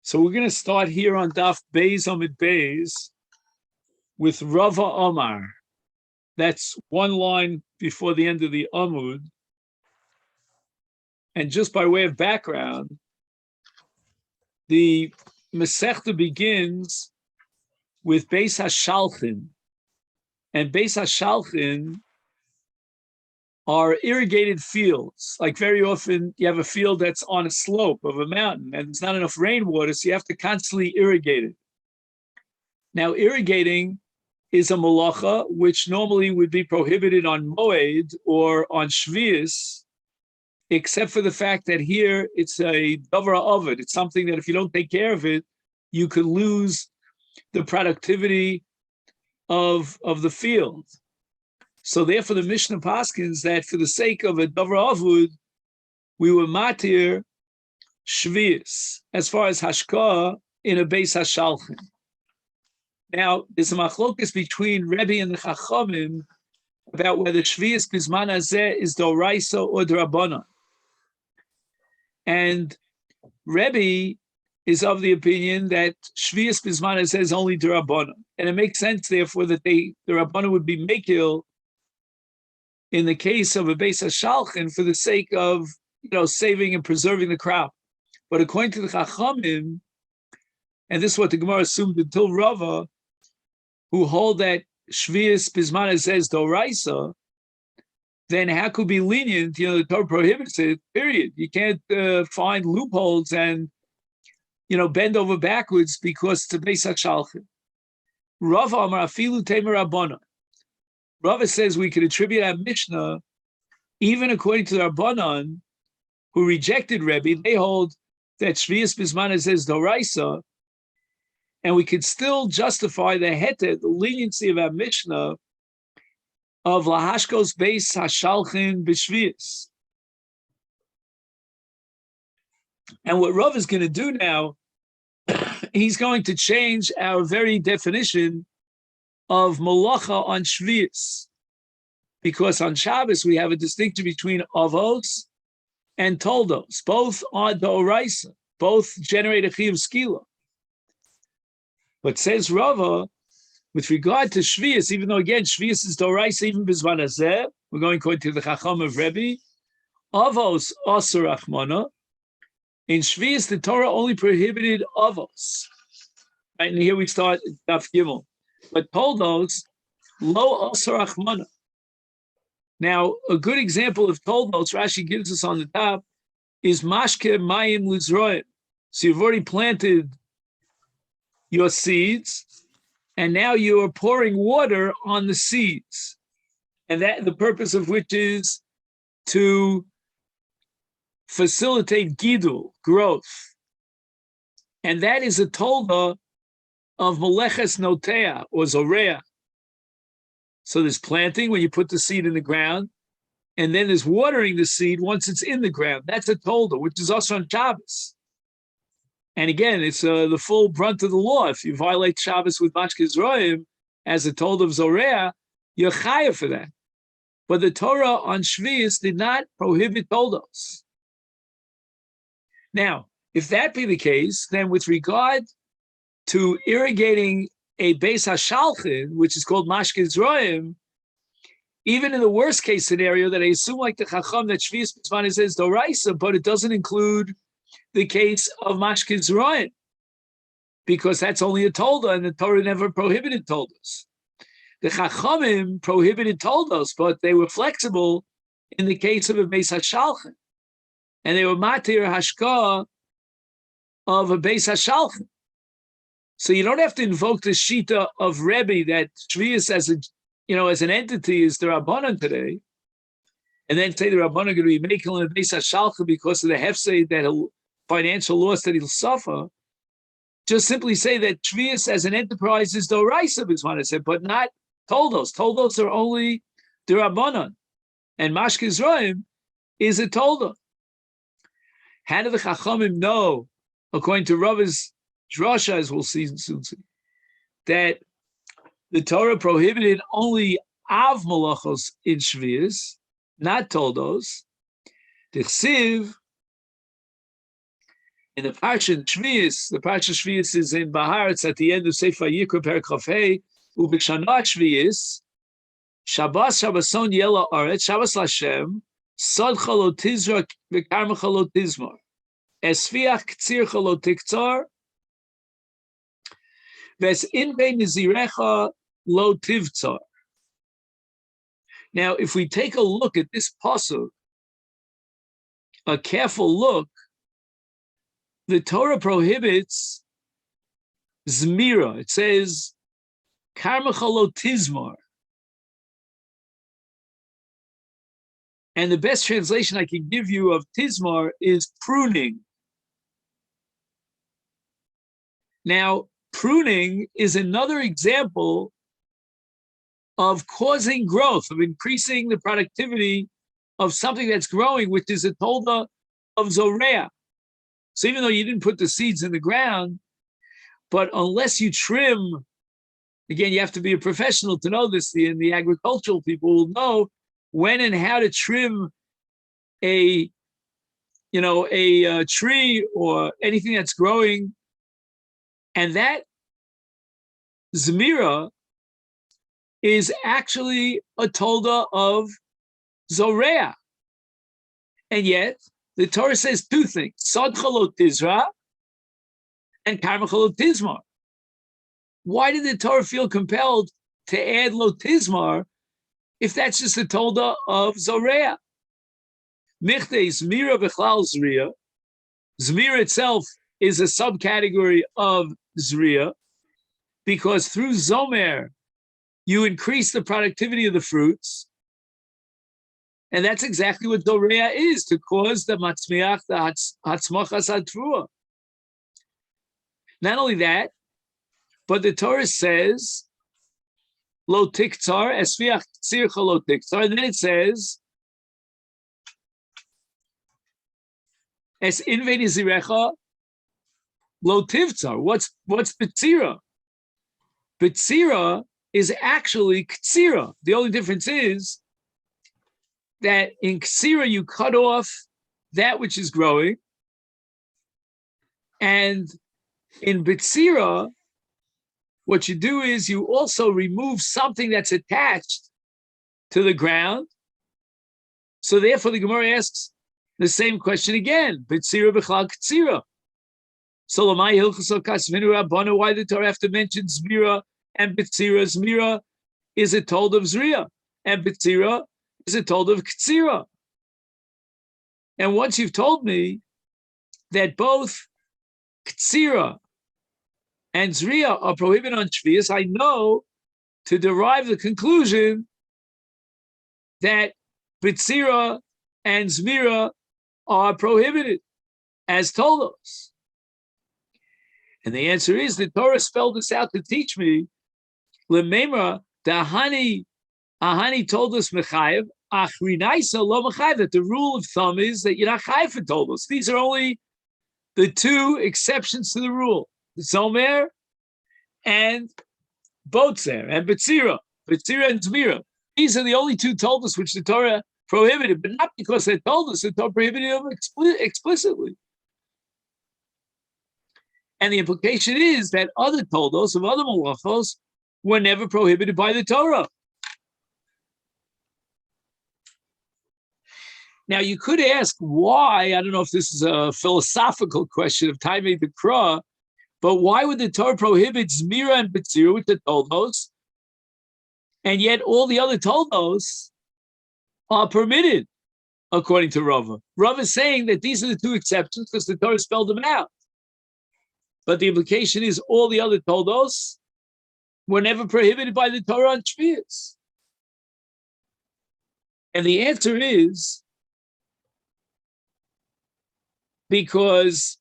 So we're going to start here on Daf Beis Amid Beis with Rava Omar. That's one line before the end of the Amud. And just by way of background, the Masechet begins with Beis HaShalchin. And Beis HaShalchin are irrigated fields. Like very often you have a field that's on a slope of a mountain and there's not enough rainwater, so you have to constantly irrigate it. Now, irrigating is a malacha which normally would be prohibited on Moed or on Shvius, except for the fact that here it's a davar ovid. It's something that if you don't take care of it, you could lose the productivity of the field. So therefore, the Mishnah paskins that for the sake of a davar avud, we were matir shvius as far as hashkah in a beis hashalchin. Now, there's a machlokas between Rebbe and the Chachamim about whether shvius bizman hazeh is doraisa or drabana. And Rebbe is of the opinion that shvius bizman hazeh is only drabana, and it makes sense therefore that the rabbana would be mekil in the case of a beis hashalchin for the sake of saving and preserving the crop. But according to the Chachamim, and this is what the Gemara assumed until Rava, who hold that shvius bizman hazeh is doraisa, then how could be lenient? The Torah prohibits it. Period. You can't find loopholes and bend over backwards because it's a beis hashalchin. Rava amar afilu temer rabbana. Rava says we could attribute our Mishnah, even according to the Rabbanan, who rejected Rebbe, they hold that Shvius Bizman hazeh is doraisa, and we could still justify the heter, the leniency of our Mishnah, of lahashkos beis hashalchin b'shvius. And what Rav is going to do now, he's going to change our very definition of malacha on Shvius, because on Shabbos we have a distinction between avos and toldos. Both are d'oraisa, both generate a chiyuv skila. But says Rava, with regard to Shvius, even though again Shvius is d'oraisa, even bizman hazeh, we're going according to the Chacham of Rebbe, avos asur achmana. In Shvius, the Torah only prohibited avos. Right, and here we start Daf Gimel. But toldos, lo asar achmana. Now, a good example of toldos Rashi gives us on the top is mashke mayim lizroim. So you've already planted your seeds, and now you are pouring water on the seeds, and that the purpose of which is to facilitate gidul, growth, and that is a tolda of Meleches Notea or Zorea. So there's planting when you put the seed in the ground, and then there's watering the seed once it's in the ground. That's a tolda, which is also on Shabbos. And again, it's the full brunt of the law. If you violate Shabbos with Mashke Zroim as a tolda of Zorea, you're chayav for that. But the Torah on Shvius did not prohibit toldos. Now, if that be the case, then with regard to irrigating a beis hashalchin, which is called mashke zroim, even in the worst case scenario that I assume like the Chacham that Shvius Bizman hazeh is doraisa, but it doesn't include the case of mashke zroim, because that's only a tolda, and the Torah never prohibited toldos. The Chachamim prohibited toldos, but they were flexible in the case of a beis hashalchin, and they were matir hashkah of a beis hashalchin. So you don't have to invoke the shita of Rebbe that Shvius as an entity is the Rabbanan today, and then say the Rabbanan are going to be making a beis hashalcha because of the hefsei, that financial loss that he'll suffer. Just simply say that Shvius as an enterprise is doraisa, is what I said, but not toldos. Toldos are only the Rabbanan, and mashke zroim is a tolda. How do the Chachamim know, according to Rava's drasha, as we'll see soon, that the Torah prohibited only av malachos in Shvius, not toldos? T'chsiv In the Parsha Shvius is in Bahar. It's at the end of Sefer Yikra Perek Chafei. Ubikshana Shvius, Shabbos Shabboson Yela Aretz Shabbos Lashem Sod Lo Tizra V'Karmecha Lo Tizmar Esfiach K'tzircha Lo Tiktzar Ves Invei Nizirecha Lo Tivtzar. Now, if we take a look at this pasuk, a careful look, the Torah prohibits Zmira. It says, Karmecha Lo Tizmar. And the best translation I can give you of Tizmar is pruning. Now, pruning is another example of causing growth, of increasing the productivity of something that's growing, which is a tolda of Zorea. So even though you didn't put the seeds in the ground, but unless you trim, again, you have to be a professional to know this, and the agricultural people will know when and how to trim a tree or anything that's growing. And that Zemira is actually a tolda of Zorea. And yet, the Torah says two things, Sodcha Lo Tizra and Karmecha Lo Tizmar. Why did the Torah feel compelled to add Lo Tizmar if that's just a tolda of Zorea? Michte Zmira B'chlal Zriya. Zmira itself is a subcategory of Zriya because through Zomer, you increase the productivity of the fruits. And that's exactly what Zorea is, to cause the Matzmiach, the Hatzmachas HaTruah. Not only that, but the Torah says, Lo Tiktzar, Esfiach Tzircha Lo Tiktzar, and then it says, Es Invei Nizirecha Lo Tivtzar. What's Betzira? Betzira is actually Ktsira. The only difference is that in Ktsira you cut off that which is growing, and in Betzira, what you do is you also remove something that's attached to the ground. So therefore the Gemara asks the same question again. Betzira b'chlal Ktsira. So Lamai Hilchos Kasvinu Rabbanu, why did the Torah have to mention Zmira and Betzira? Zmira is a told of Zriya, and Betzira is a told of Ktsira. And once you've told me that both Ktsira and Zriya are prohibited on Shvius, I know to derive the conclusion that Betzira and Zmira are prohibited as toldos. And the answer is, the Torah spelled this out to teach me, Lememra, Ahani told us Mechayev, Achrinaisa lo Mechayev, that the rule of thumb is that you're not chayev for toldos. These are only the two exceptions to the rule. Zomer and Botzer and Betzira and Zmira. These are the only two toldos which the Torah prohibited, but not because they told us, the Torah prohibited them explicitly. And the implication is that other toldos of other malachos were never prohibited by the Torah. Now, you could ask why, I don't know if this is a philosophical question of Taimei Dekra, but why would the Torah prohibit Zmira and Betzira, which are toldos, and yet all the other toldos are permitted, according to Rava? Rava is saying that these are the two exceptions because the Torah spelled them out. But the implication is all the other toldos were never prohibited by the Torah on Shvius. And the answer is because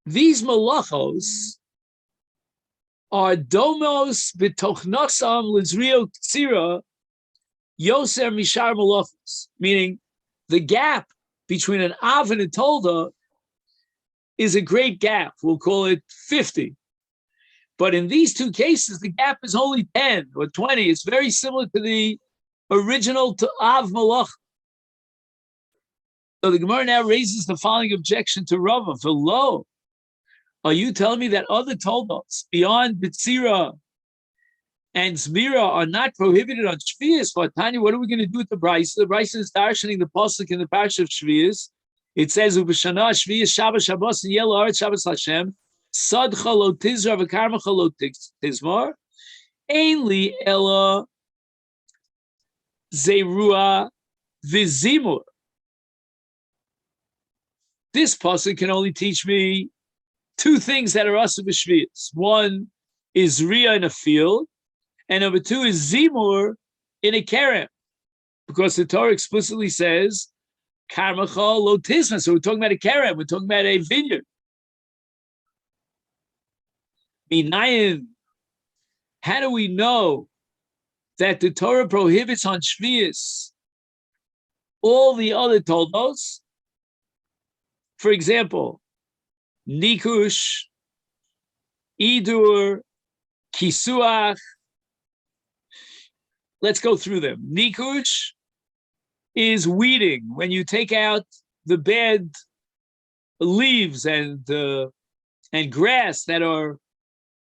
these malachos are domos b'tochnosam l'zrio ktsira yoser mishar malachos, meaning the gap between an av and a tolda is a great gap. We'll call it 50. But in these two cases, the gap is only 10 or 20. It's very similar to the original to av malach. So the Gemara now raises the following objection to Rava. For lo, are you telling me that other toldos beyond Bitsira and Zmira are not prohibited on Shvius? But Tanya, what are we going to do with the Brisa? The Brisa is darshaning the pasuk in the parish of Shvius. It says, "Ubeshana Shvius Shabbos Shabbos and Yel Aretz Shabbos Hashem Sadcha Lo Tizra V'Karmacha Lo Tizmar Ainli Ella Zerua V'Zimur." This pasuk can only teach me two things that are asa b'shvius. One is Riyah in a field, and number two is Zimur in a kerem, because the Torah explicitly says Karmacha Lo Tizma. So we're talking about a kerem, we're talking about a vineyard. Minayin, how do we know that the Torah prohibits on shvius all the other toldos? For example, Nikush, Idur, Kisuach. Let's go through them. Nikush is weeding, when you take out the bad leaves and grass that are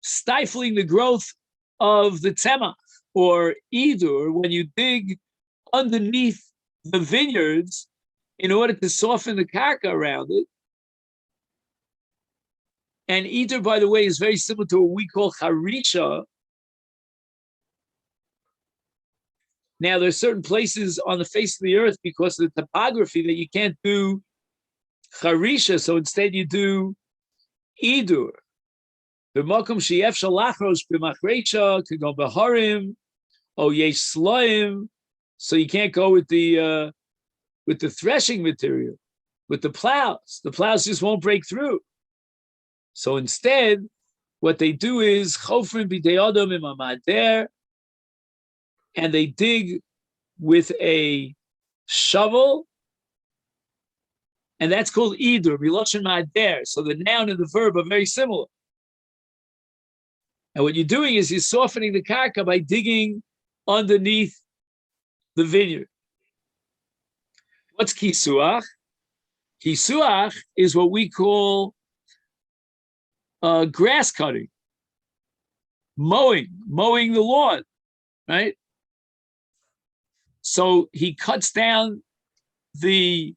stifling the growth of the tzemach. Or Idur, when you dig underneath the vineyards in order to soften the karka around it. And Idur, by the way, is very similar to what we call Harisha. Now, there are certain places on the face of the earth, because of the topography, that you can't do Harisha, so instead you do Idur. B'makom she'ef shalachrosh b'machrecha, can go b'harim, or yesh sloim, so you can't go with the threshing material, with the plows. The plows just won't break through. So instead, what they do is chofrim b'dei adam imamader, and they dig with a shovel, and that's called idur, miloshen ma'ader. So the noun and the verb are very similar. And what you're doing is you're softening the karka by digging underneath the vineyard. What's kisuach? Kisuach is what we call grass cutting, mowing the lawn, right? So he cuts down the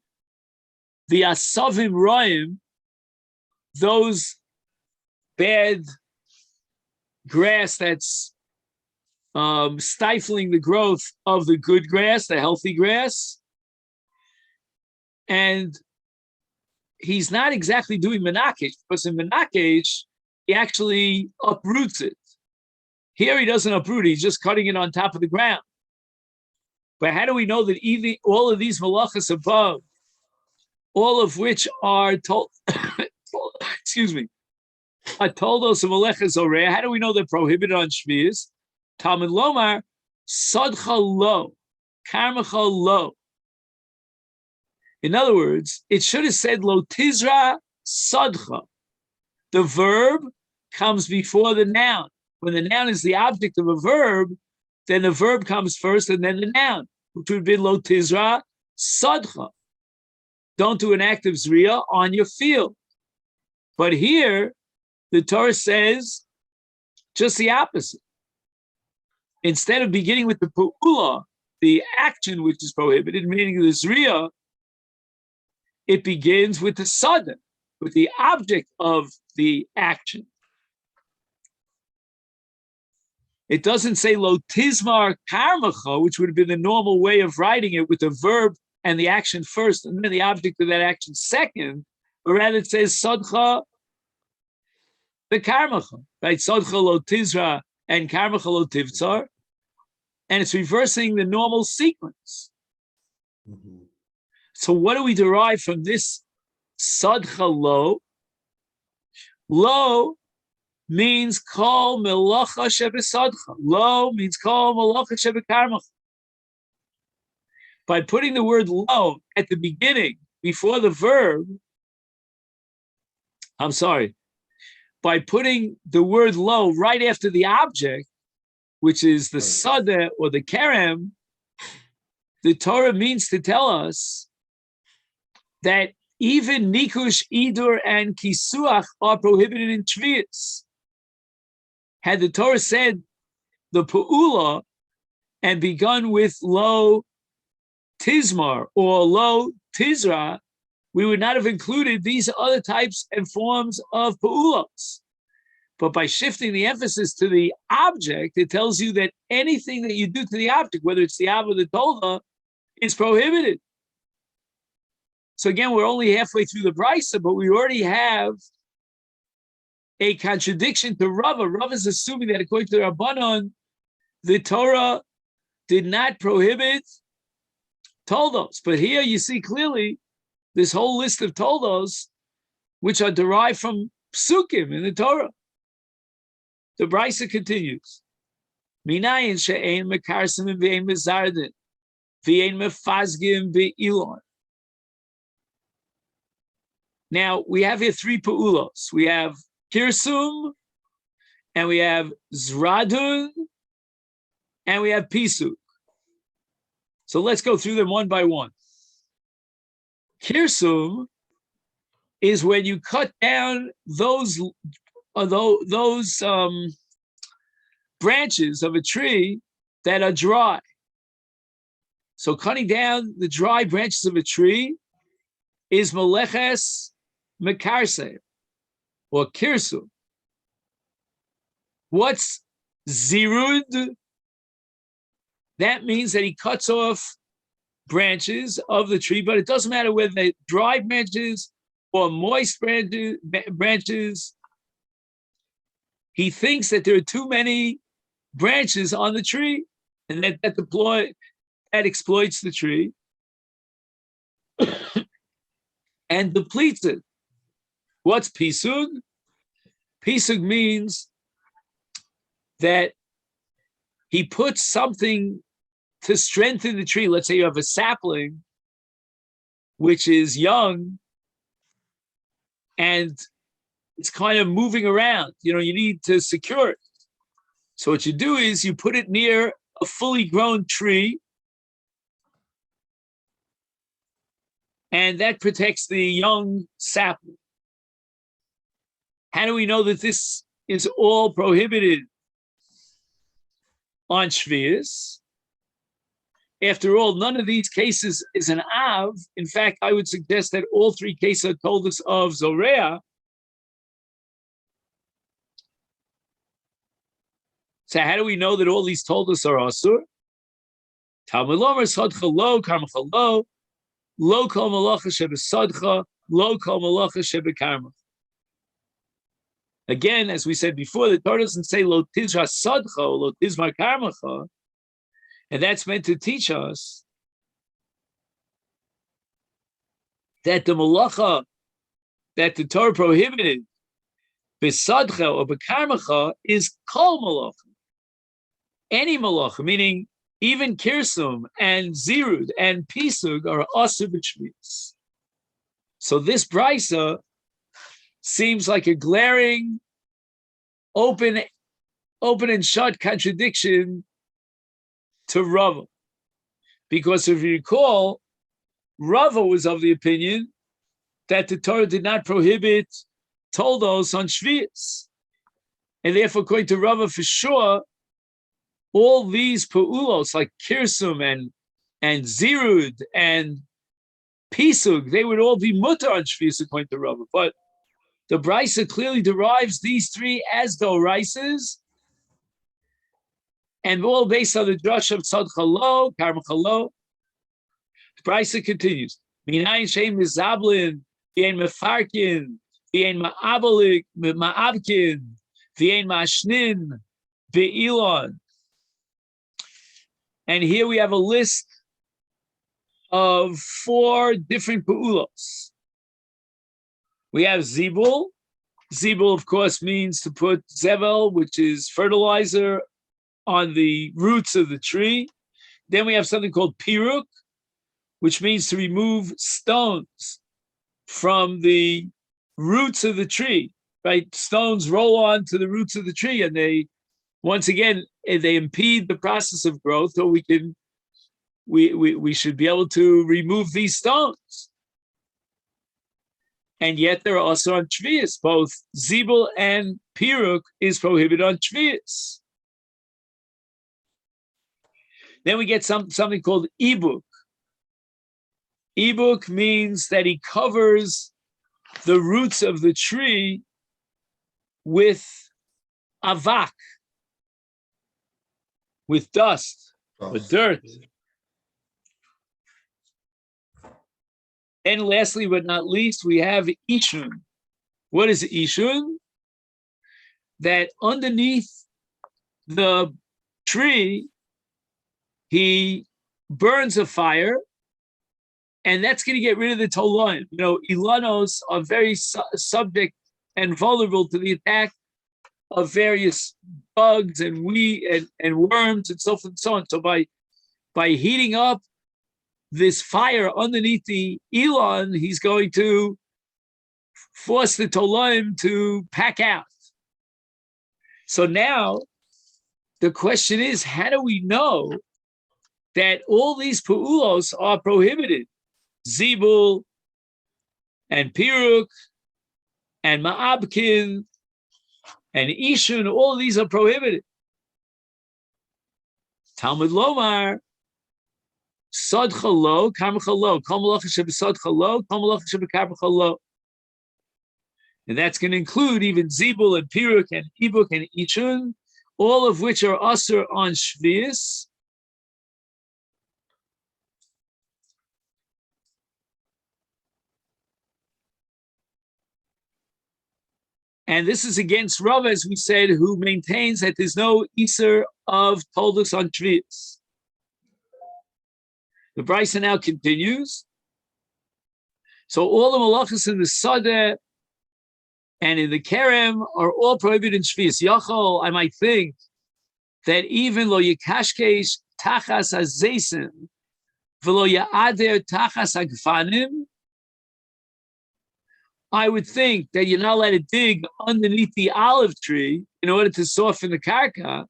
asavim roim, those bad grass that's stifling the growth of the good grass, the healthy grass. And he's not exactly doing menakej, because in menakej, he actually uproots it. Here he doesn't uproot it, he's just cutting it on top of the ground. But how do we know that even all of these malachas above, all of which are told, excuse me, are toldos of malachas oreh, how do we know they're prohibited on shvius? Talmud lomar, sadcha lo, karmacha lo. In other words, it should have said lo tizra sadcha. The verb comes before the noun. When the noun is the object of a verb, then the verb comes first and then the noun, which would be lo tizra sadcha. Don't do an act of zriya on your field. But here, the Torah says just the opposite. Instead of beginning with the pu'ula, the action which is prohibited, meaning the zriya, it begins with the sada, with the object of the action. It doesn't say lo tizmar karmacha, which would have been the normal way of writing it, with the verb and the action first, and then the object of that action second, but rather it says sadcha the karmacha, right? Sadcha lo tizra and karmacha lo tivtzar, and it's reversing the normal sequence. Mm-hmm. So what do we derive from this sadcha lo? Lo means kol melacha shebesadcha. Lo means kol melacha shebekarmacha. By putting the word lo at the beginning, before the verb, by putting the word lo right after the object, which is the sadeh or the kerem, the Torah means to tell us that even Nikush, Idur, and Kisuach are prohibited in Shvius. Had the Torah said the Pa'ula and begun with Lo Tizmar or Lo Tizra, we would not have included these other types and forms of Pa'ulos. But by shifting the emphasis to the object, it tells you that anything that you do to the object, whether it's the Av or the Tolda, is prohibited. So again, we're only halfway through the Brisa, but we already have a contradiction to Rava. Rava is assuming that according to the Rabbanon, the Torah did not prohibit Toldos. But here you see clearly this whole list of Toldos, which are derived from Psukim in the Torah. The Brisa continues. Minayin she'ein mekarsim v'ein mezardin v'ein mefazgim v'ilon. Now, we have here three Pa'ulos. We have Kirsum, and we have Zradun, and we have Pisuk. So let's go through them one by one. Kirsum is when you cut down those branches of a tree that are dry. So cutting down the dry branches of a tree is Meleches Mekarse, or Kirsum. What's Zirud? That means that he cuts off branches of the tree, but it doesn't matter whether they're dry branches or moist branches. He thinks that there are too many branches on the tree, and that exploits the tree and depletes it. What's Pisug? Pisug means that he puts something to strengthen the tree. Let's say you have a sapling, which is young, and it's kind of moving around. You need to secure it. So what you do is you put it near a fully grown tree, and that protects the young sapling. How do we know that this is all prohibited on Shvius? After all, none of these cases is an Av. In fact, I would suggest that all three cases told us of Zorea. So how do we know that all these told us are Asur? Talmud Lomer Sadcha Lo Karmacha Lo Kol Malacha Shebesadcha Lo Kol Malacha Shebekarmach. Again, as we said before, the Torah doesn't say Lo Tizra Sadcha or Lo Tizmar Karmacha, and that's meant to teach us that the malacha that the Torah prohibited, Besadcha or Bekarmacha, is Kol Malacha. Any malacha, meaning even Kirsum and Zirud and Pisug are Asur b'Shvius. So this Brisa seems like a glaring, open and shut contradiction to Rava. Because if you recall, Rava was of the opinion that the Torah did not prohibit Toldos on Shvius. And therefore, according to Rava, for sure, all these Pa'ulos, like Kirsum and Zirud and Pisug, they would all be mutar on Shvius according to Rava. But the Brisa clearly derives these three as Doraisas, and all based on the drush of Tzadcha Lo, Karmacha Lo. The Brisa continues. Minayin she'ein mizablin, v'ein mefarkin, v'ein ma'avkin, v'ein ma'ashnin, v'ilon. And here we have a list of 4 different Pa'ulos. We have Zibul. Zibul, of course, means to put Zevel, which is fertilizer, on the roots of the tree. Then we have something called Piruk, which means to remove stones from the roots of the tree, right? Stones roll on to the roots of the tree, and they impede the process of growth, so we should be able to remove these stones. And yet they're also on Shvius. Both Zibul and Piruk is prohibited on Shvius. Then we get something called Ibuk. Ibuk means that he covers the roots of the tree with avak, with dust, with dirt. And lastly, but not least, we have Ishun. What is Ishun? That underneath the tree, he burns a fire, and that's going to get rid of the toloim. You know, ilanos are very subject and vulnerable to the attack of various bugs and and worms and so forth and so on. So by heating up this fire underneath the Elon, he's going to force the toloim to pack out. So now the question is, how do we know that all these pu'ulos are prohibited? Zibul and Piruk and Ma'abkin and Ishun, all of these are prohibited. Talmud Lomar, Sod Chalo, Kam Chalo, Kol Malacha Shebesod Chalo, Kol Malacha Shebekar Chalo. And that's going to include even Zibul and Piruk and Ibuk and Ishun, all of which are usher on Shvius. And this is against Rav, as we said, who maintains that there's no Iser of Toldus on Shvius. The Brisa now continues. So all the malachas in the Sadeh and in the Kerem are all prohibited in Shvius. Yachol, I might think that even lo yikashkesh tachas hazesim v'lo ya'ader tachas hagfanim, I would think that you're not allowed to dig underneath the olive tree in order to soften the karka,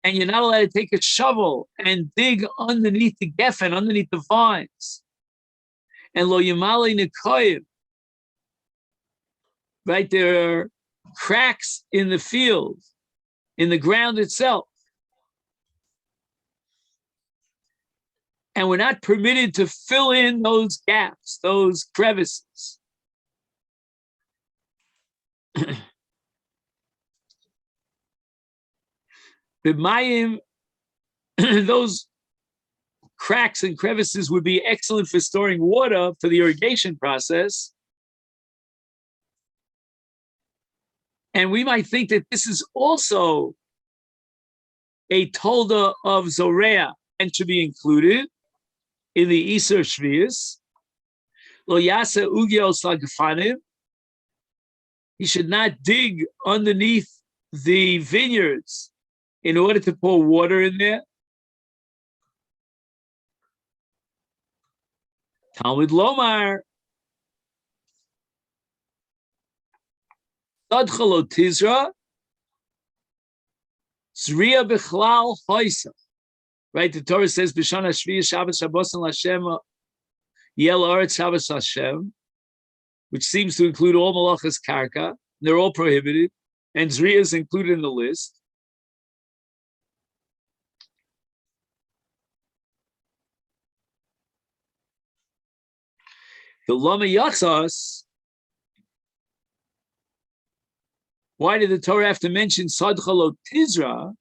and you're not allowed to take a shovel and dig underneath the geffen, underneath the vines, and lo yamali nekoyim. Right, there are cracks in the field, in the ground itself. And we're not permitted to fill in those gaps, those crevices. The mayim, those cracks and crevices would be excellent for storing water for the irrigation process. And we might think that this is also a tolda of Zorea and should be included in the Iser Shvius. Lo yasa ugios lagafanim. He should not dig underneath the vineyards in order to pour water in there. Talmud Lomar, Sadchalo Tizra, Zriya Bechlal Hoisa. Right, the Torah says, B'shana Shviya Shabbos Shabbos and Lashem Yel Oretz Shabbos Hashem, which seems to include all malachas karka. They're all prohibited, and Zriya is included in the list. The Lama Yatzas, why did the Torah have to mention Sadchalo Tizra?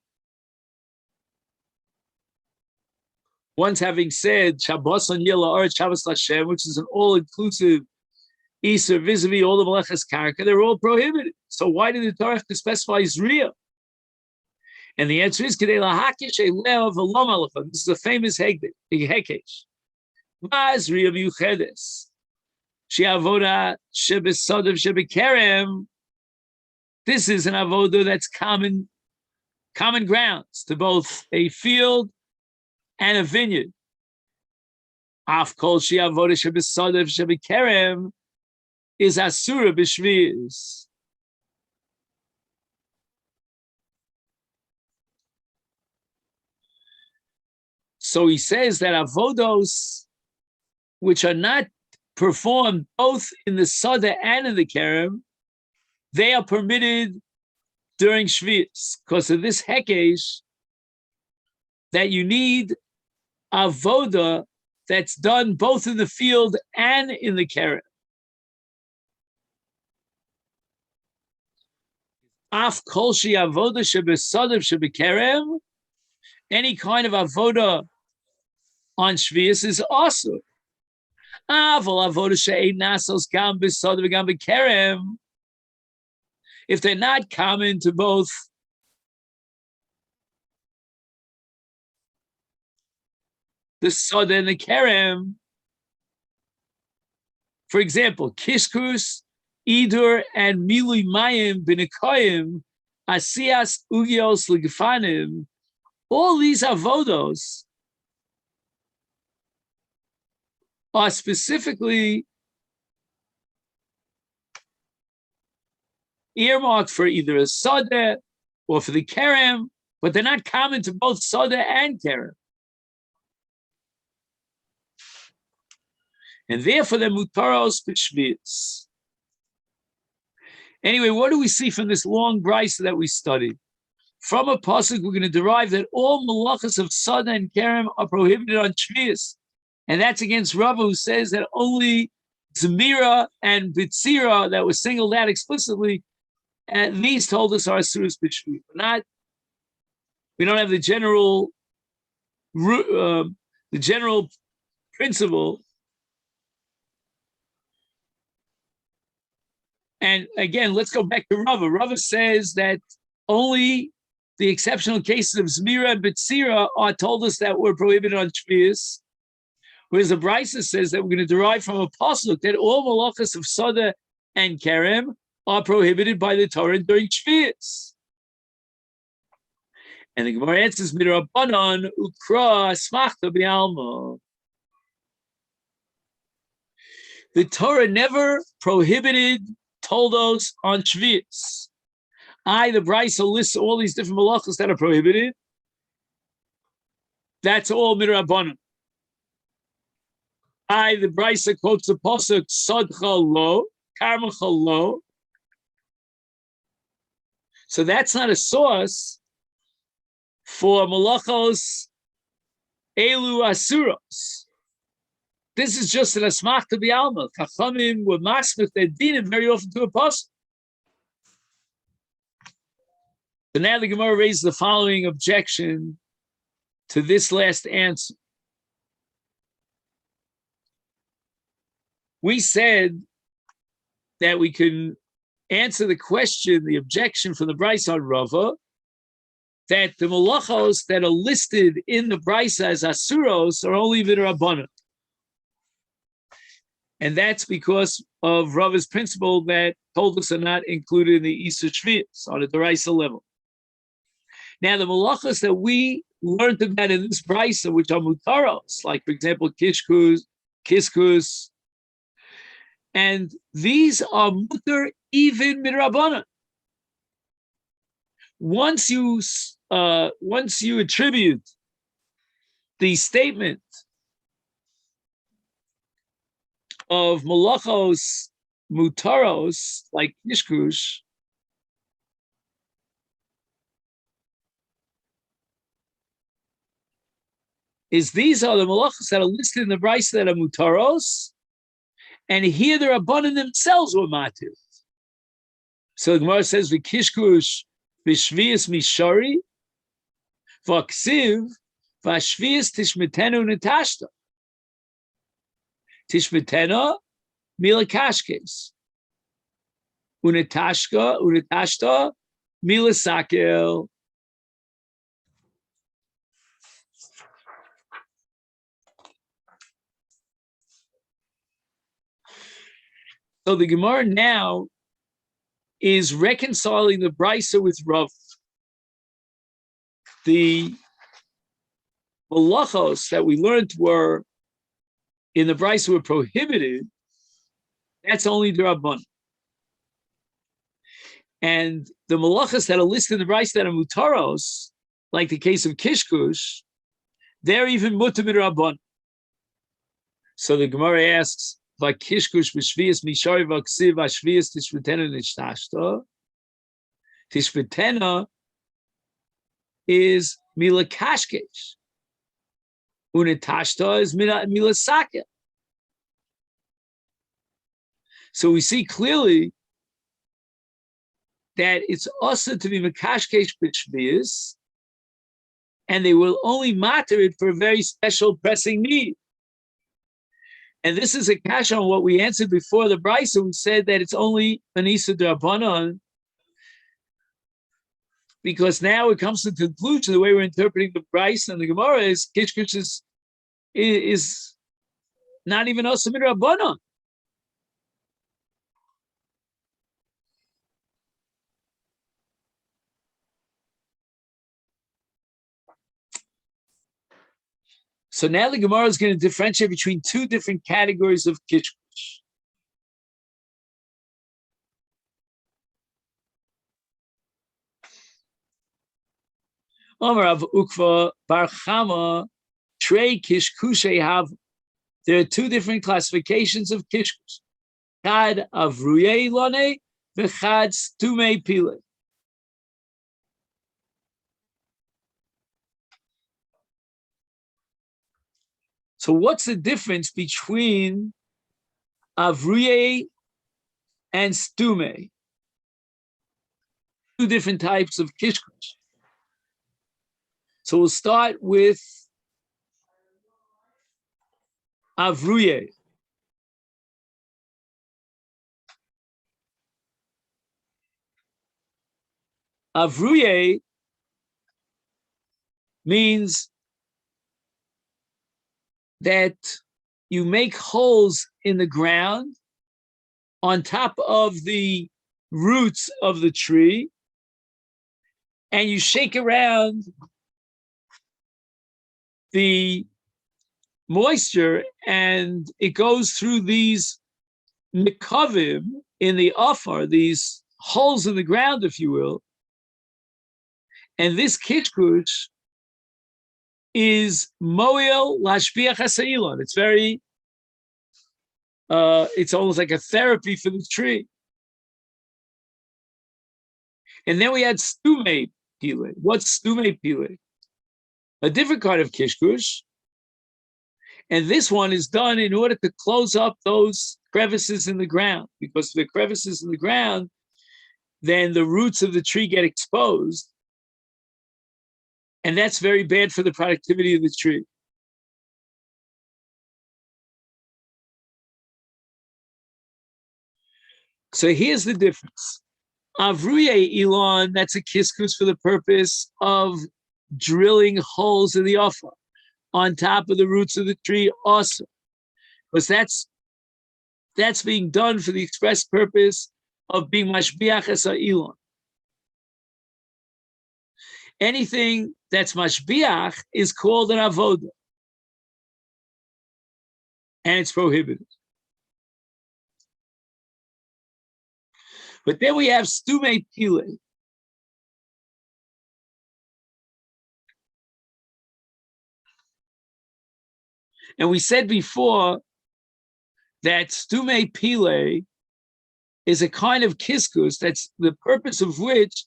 Once having said Shabbos on Yela Aretz Shabbos Lashem, which is an all-inclusive Easter vis-a-vis all the Malachas Karka, they're all prohibited. So why did the Torah have to specify Zriya? And the answer is Kedei lahakish elev v'lo malachim. This is a famous hekesh. Ma Zriya miuchedes she'avoda shebesodav shebekerem. This is an avoda that's common grounds to both a field and a vineyard. Af kol she'avoda shebesodav shebekerem is asura b'shvius. So he says that avodos which are not performed both in the Sada and in the Kerem, they are permitted during Shvius, because of this Hekesh that you need avoda that's done both in the field and in the Kerem. Af kolshi avoda shebesadev shebekerem, any kind of avoda on Shvius is also. Aval avoda she'ein nasos gam besadev gam bekerem, if they're not common to both the Sada and the Kerem, for example, Kishkus, Idur, and Milui Mayim Binikoyim, Asias Ugios Ligafanim, all these avodos are specifically earmarked for either a Sada or for the Kerem, but they're not common to both Sada and Kerem. And therefore they're mutaros b'shvius. Anyway, what do we see from this long brisa that we studied? From a pasuk, we're going to derive that all malachas of Sada and Kerem are prohibited on shvius. And that's against Rava, who says that only Zemira and Bitzira that was singled out explicitly, and these told us are asuros b'shvius. We don't have the general principle. And again, let's go back to Rava. Rava says that only the exceptional cases of Zmira and Bitsira are told us that we're prohibited on Shvius, whereas the Brisa says that we're going to derive from a pasuk that all malachas of Sada and Kerem are prohibited by the Torah during Shvius. And the Gemara answers, Midrabanan ukra smachta bi'alma. The Torah never prohibited toldos on Shvius. The Brisa lists all these different malachos that are prohibited. That's all midrabanan. The Brisa quotes the pasuk Sodcha lo, Karmacha lo. So that's not a source for malachos elu asuros. This is just an asmachta b'alma. Chachamim were masmich their dinim very often to a pasuk. So now the Gemara raises the following objection to this last answer. We said that we can answer the question, the objection from the Brisa on Rava, that the malachos that are listed in the Brisa as asuros are only v'drabanan. And that's because of Rava's principle that told us are not included in the Isur Shvius on a Deraisa level. Now, the malachos that we learned about in this Brisa, which are mutaros, like, for example, kishkus, kiskus, and these are mutar even midrabanan. Once you attribute the statement of malachos mutaros, like kishkush, these are the malachos that are listed in the Brisa that are mutaros, and here the Rabbanan themselves were matir. So the Gemara says, "V'kishkush v'shvius mishari, v'aksiv v'ashvius tishmetenu netashta." Tishmetena mila kashkes, unetashta mila sakel. So the Gemara now is reconciling the Brisa with Rav. The malachos that we learned were in the Brisa were prohibited. That's only the Rabban. And the malachos that are listed in the Brisa that are mutaros, like the case of kishkush, they're even mutar Rabban. So the Gemara asks, "Vakishkush b'shvius mishari v'ksiv v'shvius tishbetena nishtashta." Tishbetena is mila kashkesh. Unitashta is mila saka. So we see clearly that it's also to be mekashkesh b'shvius, and they will only matter it for a very special pressing need. And this is a cash on what we answered before the Brisa. We said that it's only an Issa D'Rabbanan, because now it comes to the conclusion, the way we're interpreting the Brisa and the Gemara is Kishkush is not even Issa D'Rabbanan. So now the Gemara is going to differentiate between two different categories of kishkush. Omar of Ukva Bar Chama Trey Kishkushe have. There are two different classifications of kishkush. Chad Avruye Lone, v'chad Stume Pile. So what's the difference between Avruye and Stume? Two different types of kishkush. So we'll start with Avruye. Avruye means that you make holes in the ground on top of the roots of the tree, and you shake around the moisture, and it goes through these nikavim in the afar, these holes in the ground, if you will. And this kishkush is moel lashpiach hasailon. It's very, it's almost like a therapy for the tree. And then we had stume pile. What's stume pile? A different kind of kishkush. And this one is done in order to close up those crevices in the ground, because if the crevices in the ground, then the roots of the tree get exposed. And that's very bad for the productivity of the tree. So here's the difference. Avruye Elon, that's a kishkush for the purpose of drilling holes in the offer on top of the roots of the tree also. Because that's being done for the express purpose of being mashbiach es ha'ilon. Anything that's mashbiach is called an avoda, and it's prohibited. But then we have stume pile. And we said before that stume pile is a kind of kiskus that's the purpose of which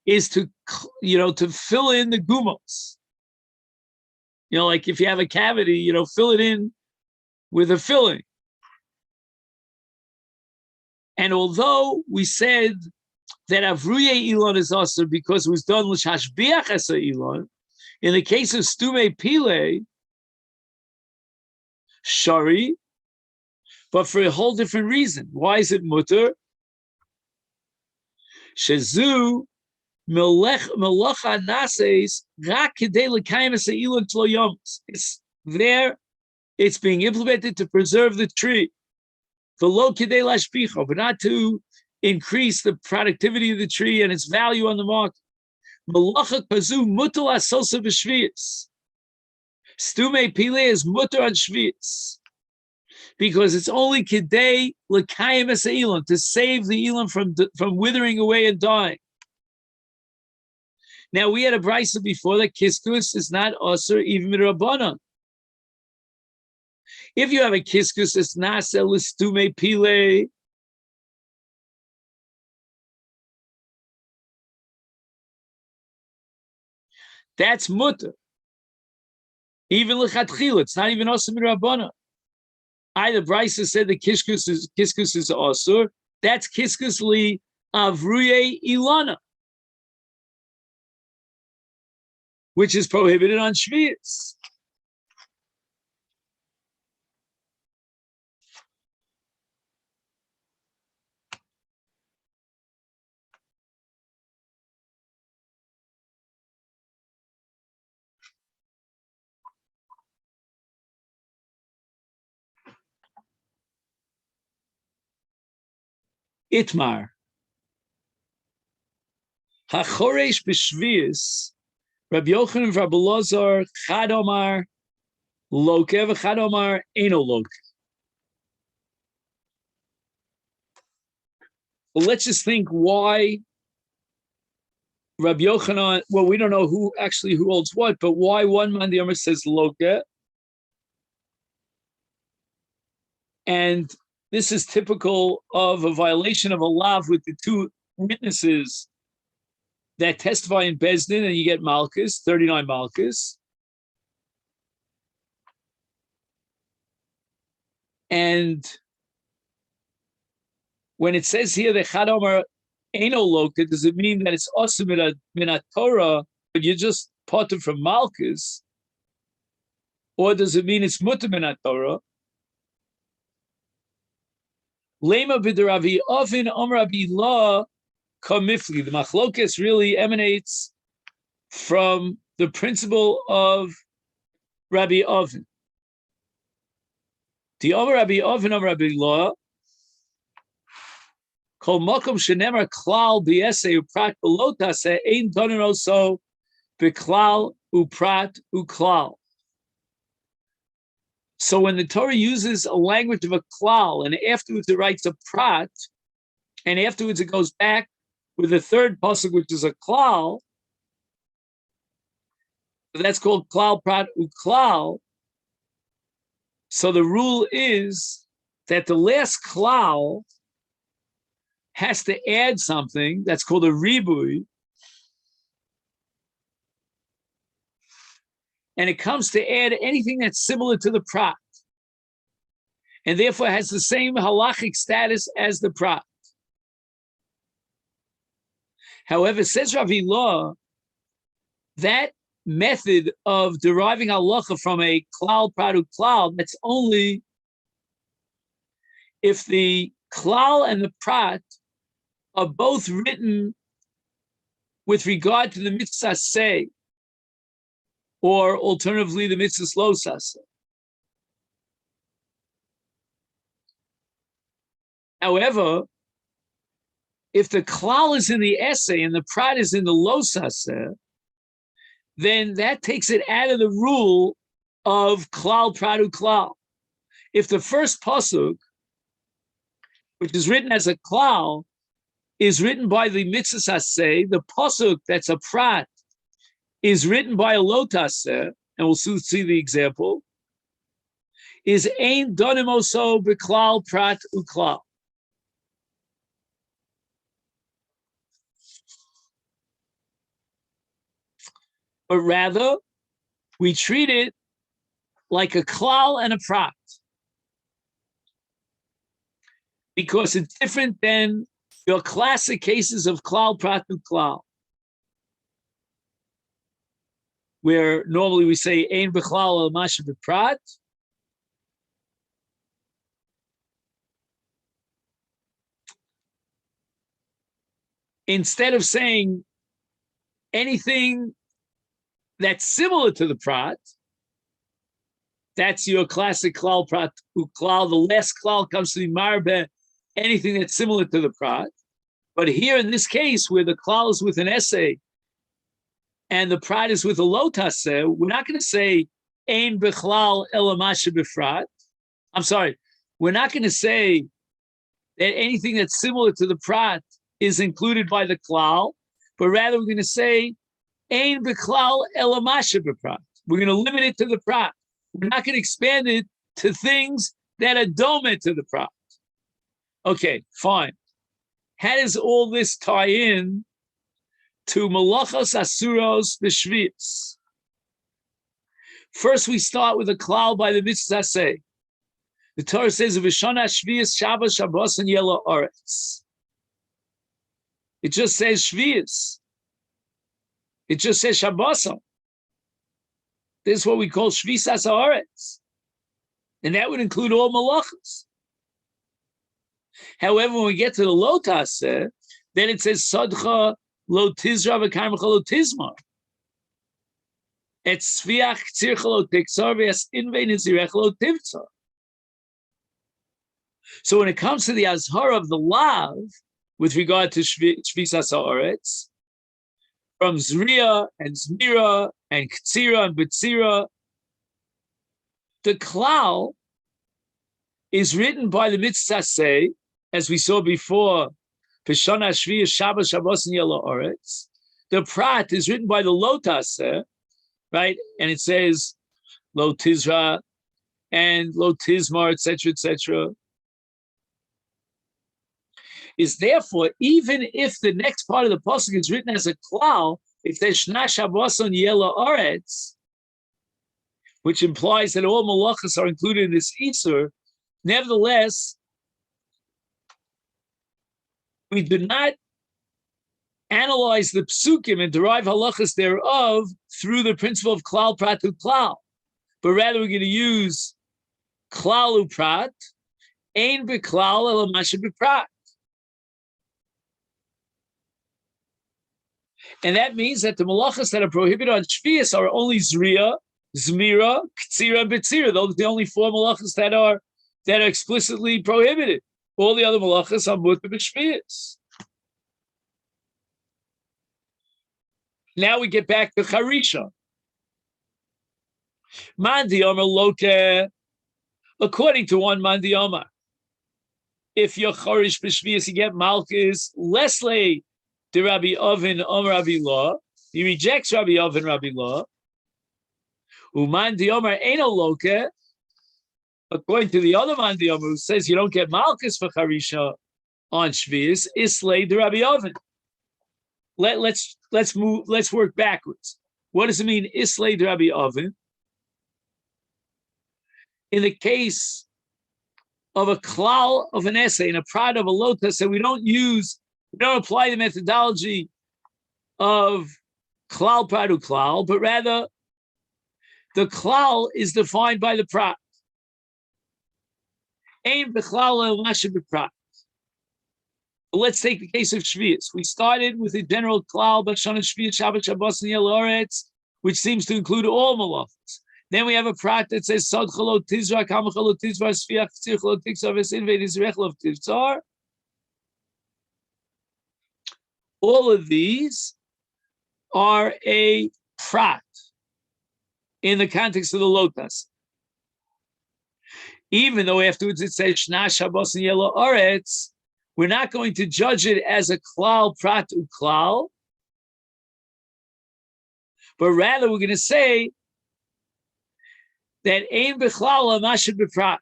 is to fill in the gumos. Like if you have a cavity, fill it in with a filling. And although we said that Avruye Elon is also because it was done l'shashbiach esa Elon, in the case of stume pile, shari, but for a whole different reason. Why is it mutter? Shezu melacha nases rak kedei l'kayim esa Elon tlo yomis. It's there. It's being implemented to preserve the tree. V'lo kedei lashpicho, but not to increase the productivity of the tree and its value on the market. Melacha kazu mutter asosa b'shvius. Stume pile is mutter on shvius, because it's only kedei l'kayim es ha'ilon, to save the elon from withering away and dying. Now we had a brisa before that kiskus is not osur even midrabanan. If you have a kiskus, it's nasa listume pile. That's mutter. Even lechatchila, it's not even osir mirabana. Either Brisa said the kiskus is osur. That's kiskus li avruye ilana, which is prohibited on Shvius. Itmar. Hachoresh b'Shvius, Rabbi Yochanan Rabbi Elazar, Chad Omar, Loke, Chad Omar, Eno Loke. Well, let's just think why Rabbi Yochanan, well, we don't know who holds what, but why one man the Amr says Loke, and this is typical of a violation of a lav with the two witnesses that testify in Bezdin, and you get Malchus, 39 Malchus. And when it says here that Chad Omar Eino Loka, does it mean that it's also minat Torah, but you're just parted from Malchus? Or does it mean it's mutter minat Torah? Lema b'deravi Ovin Omar Abilah Kamifli. The machlokes really emanates from the principle of Rabbi Ovin. The Omar Rabbi Ovin Omar Abilah Kol Mokom Shenemar Klal B'Yesei Uprat Belotase Ein Donin Oso B'Klal Uprat Uklal. So when the Torah uses a language of a klal, and afterwards it writes a prat, and afterwards it goes back with a third pasuk, which is a klal, so that's called klal, prat, uklal. So the rule is that the last klal has to add something that's called a ribui, and it comes to add anything that's similar to the prat, and therefore has the same halachic status as the prat. However, says Rav Ilah, that method of deriving halacha from a klal, prat, uklal, that's only if the klal and the prat are both written with regard to the mitzvah say, or alternatively the mitzvah lo sase. However, if the klal is in the essay and the prat is in the lo sase, then that takes it out of the rule of klal, prat, uklal. If the first pasuk, which is written as a klal, is written by the mitzvah say, the pasuk that's a prat is written by a lotase, and we'll soon see the example, is ein donim oso b'klal prat uklal. But rather, we treat it like a klal and a prat, because it's different than your classic cases of klal, prat, uklal, where normally we say ein b'chlal el masha b'prat. Instead of saying anything that's similar to the prat, that's your classic klal, prat, uklal. The last klal comes to the marbe, anything that's similar to the prat. But here in this case, where the klal is with an essay and the prat is with a lotase, we're not going to say ein b'chlal ela masha b'frat. I'm sorry, we're not going to say that anything that's similar to the prat is included by the klal, but rather we're going to say ein b'chlal ela masha b'prat. We're going to limit it to the prat. We're not going to expand it to things that are dome to the prat. Okay, fine. How does all this tie in to malachos asuros b'shvius? First, we start with a klal by the mitzvah say. The Torah says, "V'shana shvius Shabbos Shabbos and yellow oretz." It just says shvius. It just says Shabbos. This is what we call shvisas haaretz, and that would include all malachos. However, when we get to the lotas, then it says sadcha lo tizra v'karmecha lo tizmar. Et sviach tzircha lo tiksar v'es invein nizirech lo tivtzar. So when it comes to the azhar of the lav, with regard to shvisas haaretz, from zriya and zmira and ktsira and bitzira, the klal is written by the mitzvah say, as we saw before, Peshana Shviya Shabbos Shabbos and Yellow Oretz. The prat is written by the lotas, right? And it says lo tizra and lo tizmar, etc., etc. Is therefore, even if the next part of the pasuk is written as a klal, it says Shna Shabbos on Yellow Oretz, which implies that all malachas are included in this isur. Nevertheless, we do not analyze the psukim and derive halachas thereof through the principle of klal prat u klal, but rather we're going to use klal u prat, ein beklal ela mashe beprat. And that means that the malachas that are prohibited on shvius are only zriya, zmira, ktsira, and bitzira. Those are the only four malachas that are explicitly prohibited. All the other malachas are mutar b'shvius. Now we get back to charisha. Man di'omer loke, according to one man di'omer, if you're charish b'shvius, you get malchus, lesle de Rabbi Oven Rabbi Law. He rejects Rabbi Oven Rabbi Law. Uman di'omer eno loke, according to the other man di'omer who says you don't get malchus for charisha on shvius, islay de Rabbi Oven. Let's work backwards. What does it mean, islay de Rabbi Oven? In the case of a klal of an essay, in a pride of a lotus, so we don't apply the methodology of klal pradu klal, but rather the klal is defined by the prat. Ein b'klal el mashe b'prat. Let's take the case of shvius. We started with the general klal b'shana shvius Shabbat Shabbos and Yel Oretz, which seems to include all malachos. Then we have a prat that says sadcha lo tizra, kamecha lo tizra, sfiach tzircha lo tiksav, esinvei nizrech lo tivtzar. All of these are a prat in the context of the lotus. Even though afterwards it says Shna Shabbos and Yellow Oretz, we're not going to judge it as a klal prat u klal, but rather we're going to say that ein bechlal amashed beprat.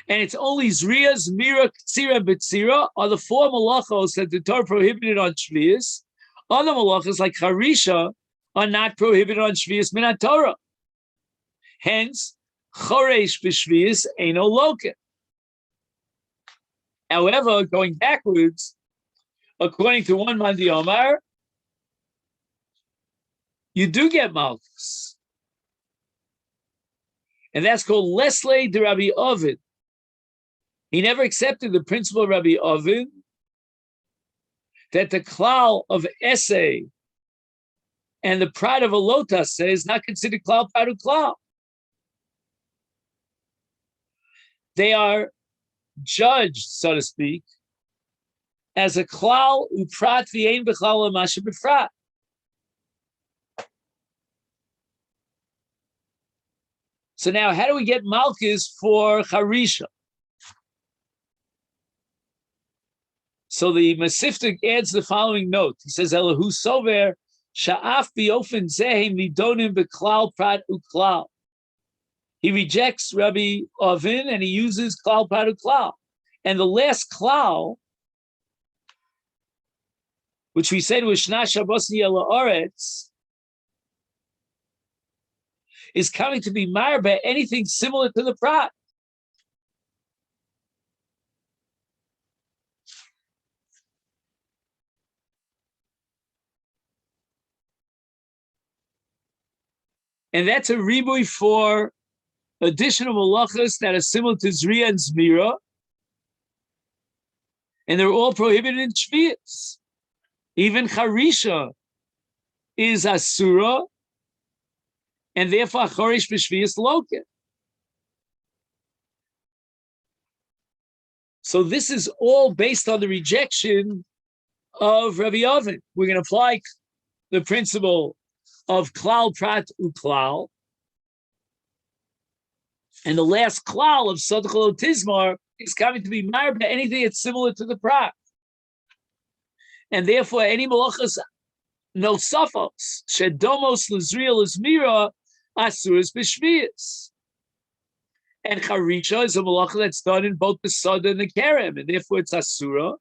And it's only Zriya, Zmira, Ktsira, Bitzira are the four malachos that the Torah prohibited on Shvius. Other malachos like Harisha are not prohibited on Shvius min Torah. Hence, Choresh b'Shvius eino loke. However, going backwards, according to one man Omar, you do get malchus. And that's called Lesle de Rabbi Ovid. He never accepted the principle of Rabbi Ovid that the klal of essay and the prat of a lotus is not considered klal prat u klal. They are judged, so to speak, as a klal u prat v'ein b'klal l'mashe b'prat. So now, how do we get malchus for charisha? So the Masechet adds the following note. He says, Elahu sover sha'af biofen zehem nidonim b'klal prat uklal. He rejects Rabbi Ovin and he uses klal padu klal. And the last klal, which we said was Shna Shabbos Yela Oretz, is coming to be marba anything similar to the prat. And that's a ribui for additional malachas that are similar to Zriya and Zmira. And they're all prohibited in Shvius. Even Charisha is Asura, and therefore Chorish b'Shvius Loket. So this is all based on the rejection of Rabbi Oven. We're going to apply the principle of klal prat uklal, and the last klal of Sodchol Tizmar is coming to be marba anything that's similar to the prat, and therefore any malachas no suffos shedomos lezriel lezmira asuras b'shvius. And charisha is a malacha that's done in both the sada and the kerem, and therefore it's asura.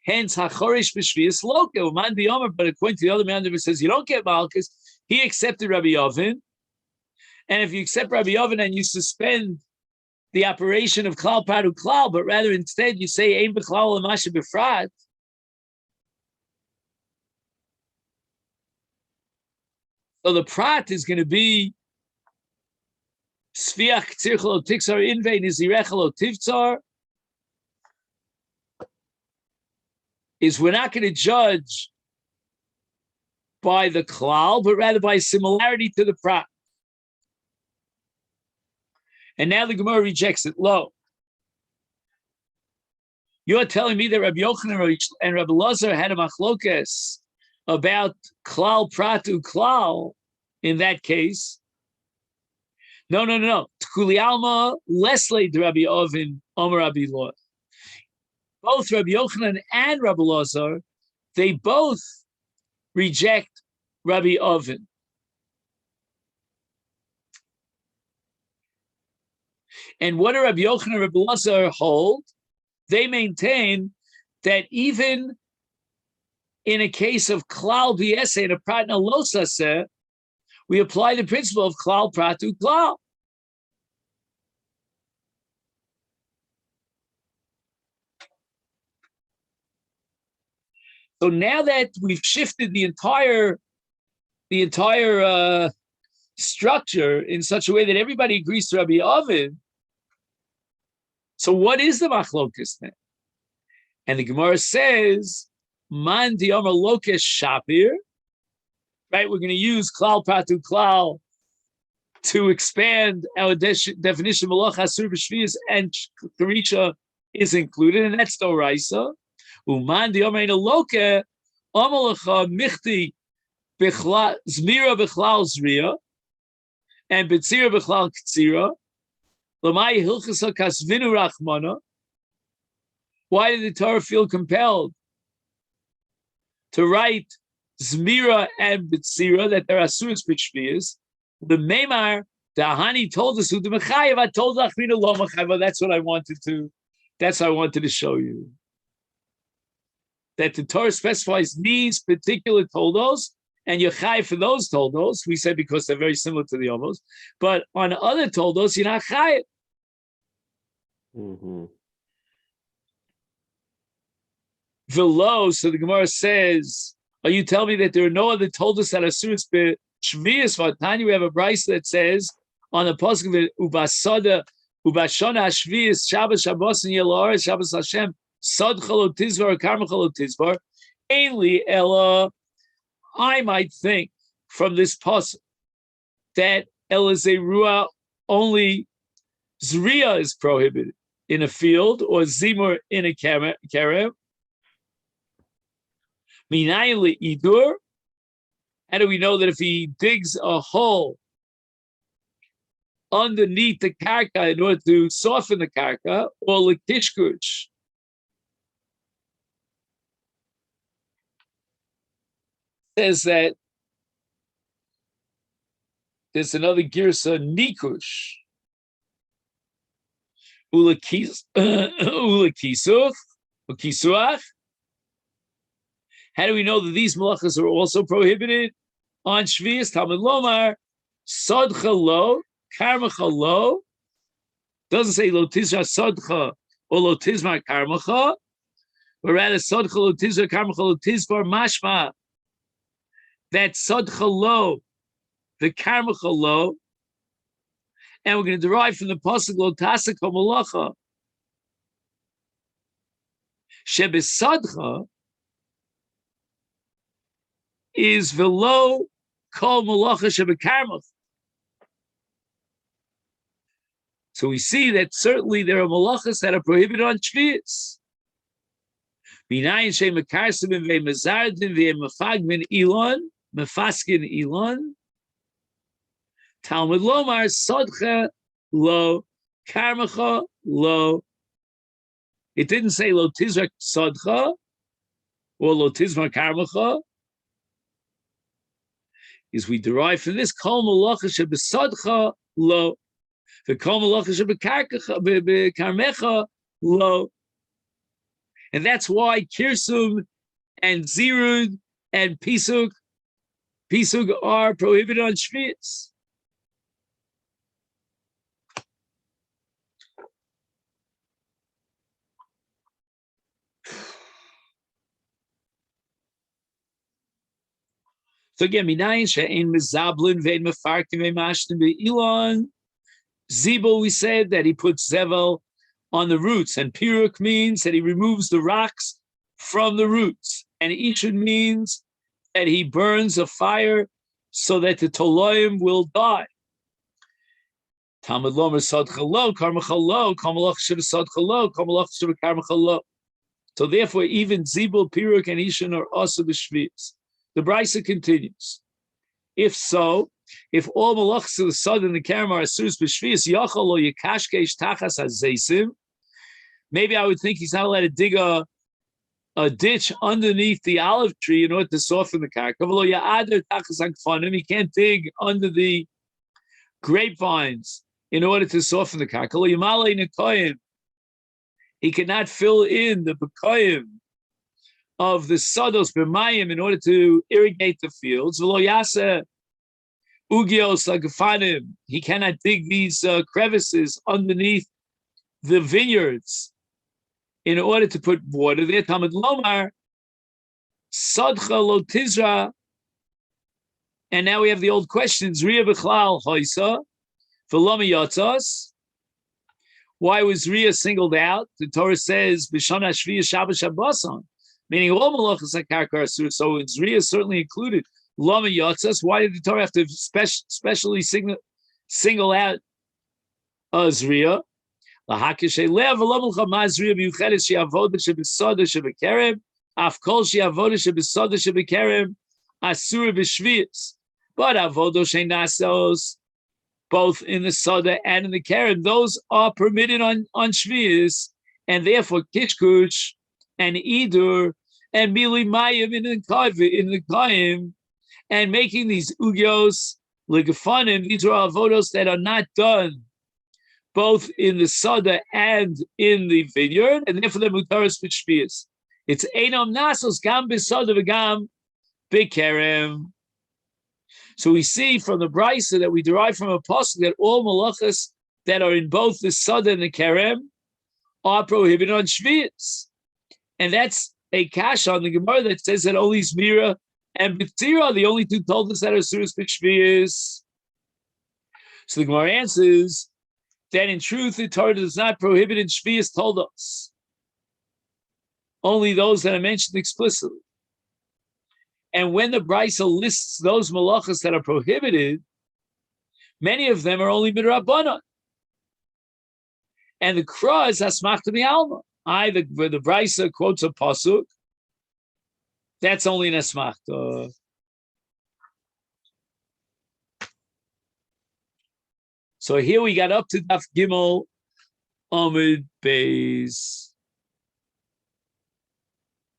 Hence, hachorish b'shvius loke uman diyomer. But according to the other man, that says you don't get malchus, he accepted Rabbi Oven, and if you accept Rabbi Oven and you suspend the operation of klal padu klal, but rather instead you say ein b'klal l'mashe b'frat, so the prat is going to be Sfiach tzirchlo tixar invein izirechlo tivtzar, is we're not going to judge by the klal, but rather by similarity to the prat. And now the Gemara rejects it. Lo, you're telling me that Rabbi Yochanan and Rabbi Lazar had a machlokes about klal pratu klal in that case? No. Tkuli alma lesle de Rabbi Ovin Omer Rabbi Lo. Both Rabbi Yochanan and Rabbi Lazar, they both reject Rabbi Ovin. And what do Rabbi Yochanan and Rabbi Lazar hold? They maintain that even in a case of klal b'yese and a pratna losase, we apply the principle of klal pratu klal. So now that we've shifted the entire structure in such a way that everybody agrees to Rabbi Ovid, so what is the machlokas then? And the Gemara says, "Man diyomer lokesh shapir." Right, we're going to use klal pratu klal to expand our definition. Malach asur b'shvius and karisha is included, and that's doraisa. Uman diyomer ina loke amalacha michti zmira b'chlal zriya and b'tzira b'chlal k'tzira. L'may hilchasa kasvinu rachmana. Why did the Torah feel compelled to write Zmira and B'tzira that there are asuras b'shvius? The Meimar, the Ahani told us who the Mechayev. I told Achmina lo Mechayev. That's what I wanted to. That's what I wanted to show you. That the Torah specifies these particular toldos, and you're chayiv for those toldos. We said because they're very similar to the omos, but on other toldos you're not chayiv. Mm-hmm. Velo, so the Gemara says, are you telling me that there are no other toldos that are suits b'shvius? Vatanya, we have a brayso that says on the pasuk of it, ubasada ubashana shvius Shabbos Shabbos and Yelor Shabbos Hashem sad chalot tizvar karma chalot tizvar. Ainly Ella, I might think from this pasuk that Ella Zerua only Zriya is prohibited in a field or Zimur in a kerem. Minayim le'idur. How do we know that if he digs a hole underneath the karka in order to soften the karka, or lekishkuch? Says that there's another girsa nikush. Ulakisuch, ukisuach. How do we know that these malachas are also prohibited on Shvius? Talmud Lomar, Sodcha lo, Karmacha lo. Doesn't say lo tizra Sodcha or lo tizmar Karmacha, but rather Sodcha lo tizra Karmacha lo tizbar mashma. That Sodcha lo, the Karmacha lo, and we're going to derive from the pasuk lo tasik malacha. Shebesadcha is velo kol malacha shebekarmach. So we see that certainly there are malachas that are prohibited on Shvius. Minayin shemekarsim ve'mezardim ve'mefagmin ilon, mefaskin ilon. Talmud Lomar Sodcha lo, Karmacha lo. It didn't say lo tizrak Sodcha or lo tizmar Karmacha. Is we derive from this kol malacha shebesodcha lo, the kol malacha shebekarmecha lo, and that's why kirsum and zirud and pisuk are prohibited on Shvius. So again, minayin she'ein mezablin ve'ein mefarkim ve'mashtim ve'ilon. Zibel, we said that he puts zevel on the roots, and piruk means that he removes the rocks from the roots, and ishud means that he burns a fire so that the toloim will die. Talmud Lomer Sodcha lo, Karmacha lo, Kamalach Shebesodcha lo, Kamalach Shebekarmacha lo. So therefore, even Zibel, piruk, and ishud are also b'shvius. The Brisa continues. If so, if all malachas of the sod and the karam are asurus b'shvius, yachol lo yikashkesh tachas hazeisim. Maybe I would think he's not allowed to dig a ditch underneath the olive tree in order to soften the karka. Lo ya'ader tachas hankfanim. He can't dig under the grapevines in order to soften the karka. Lo yamalei nekoyim. He cannot fill in the bekoyim of the sodos b'mayim in order to irrigate the fields. V'lo yaseh ugios lagafanim. He cannot dig these crevices underneath the vineyards in order to put water there. Talmud Lomar Sodcha lo tizra. And now we have the old questions. Ria b'chlal hoisa v'lo miyotzos. Why was Ria singled out? The Torah says b'shana shviyah Shabbos Shabboson. Meaning all malachas hakarka are asur. So it's Ria certainly included. Lama yotzas. Why did the Torah have to specially single out Zriya? Lahakishay lev v'lomelcha ma Zriya miuchedes she'avoda shebesoda shebekerem afkol she'avoda shebesoda shebekerem asur b'shviyas. But avodo she'nasos, both in the soda and in the kerem, those are permitted on shviyas, and therefore kishkuch and idur and mili mayim in the kayim, and making these ugios legafanim. These are avodos that are not done both in the sada and in the vineyard, and therefore they're mutaris b'shviyas. It's enom nasos gam b'sada v'gam b'kerem. So we see from the brisa that we derive from a pasuk that all malachas that are in both the sada and the kerem are prohibited on shviyas. And that's a kash on the Gemara that says that only Zmira and B'tzira are the only two told us that are Surus B'Shviyas. So the Gemara answers that in truth the Torah does not prohibit in Shviyas told us. Only those that are mentioned explicitly. And when the Brisa lists those malachas that are prohibited, many of them are only midrabanan. And the Kra is Asmachta Mi'alma. Where the Brisa quotes a pasuk, that's only an asmachta. So here we got up to Daf Gimel Amud Beis.